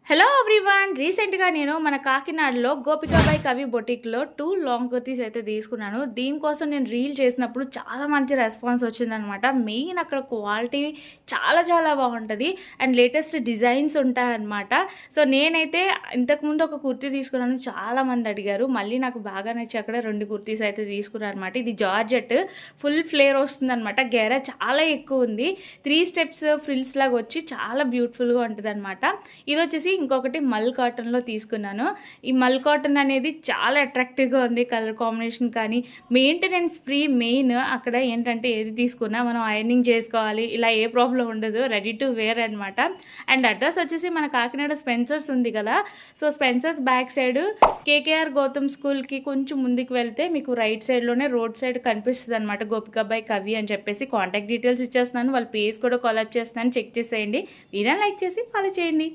Hello everyone, రీసెంట్గా నేను మన కాకినాడలో గోపికాబాయి కవి బొటిక్లో 2 లాంగ్ కుర్తీస్ అయితే తీసుకున్నాను. దీనికోసం నేను రీల్ చేసినప్పుడు చాలా మంచి రెస్పాన్స్ వచ్చిందనమాట. మెయిన్ అక్కడ క్వాలిటీ చాలా చాలా బాగుంటుంది అండ్ లేటెస్ట్ డిజైన్స్ ఉంటాయన్నమాట. సో నేనైతే ఇంతకుముందు ఒక కుర్తీ తీసుకున్నాను, చాలామంది అడిగారు. మళ్ళీ నాకు బాగా నచ్చి అక్కడ 2 కుర్తీస్ అయితే తీసుకున్నాను అనమాట. ఇది జార్జెట్ ఫుల్ ఫ్లేర్ వస్తుందన్నమాట. గెర చాలా ఎక్కువ ఉంది, 3 స్టెప్స్ ఫ్రిల్స్ లాగా వచ్చి చాలా బ్యూటిఫుల్గా ఉంటుంది అనమాట. ఇది వచ్చేసి ఇంకొకటి మల్ కాటన్లో తీసుకున్నాను. ఈ మల్ కాటన్ అనేది చాలా అట్రాక్టివ్గా ఉంది, కలర్ కాంబినేషన్ కానీ మెయింటెనెన్స్ ఫ్రీ. మెయిన్ అక్కడ ఏంటంటే ఏది తీసుకున్నా మనం ఐరనింగ్ చేసుకోవాలి, ఇలా ఏ ప్రాబ్లం ఉండదు, రెడీ టు వేర్ అనమాట. అండ్ అడ్రస్ వచ్చేసి మన కాకినాడ స్పెన్సర్స్ ఉంది కదా, so Spencer's back side KKR Gautam స్కూల్కి కొంచెం ముందుకు వెళ్తే మీకు రైట్ సైడ్లోనే రోడ్ సైడ్ కనిపిస్తుంది అనమాట, గోపికాబాయి కవి అని చెప్పేసి. కాంటాక్ట్ డీటెయిల్స్ ఇచ్చేస్తున్నాను, వాళ్ళ పేజ్ కూడా కాలప్ చేస్తున్నాను, చెక్ చేసేయండి. వీడియో లైక్ చేసి ఫాలో చేయండి.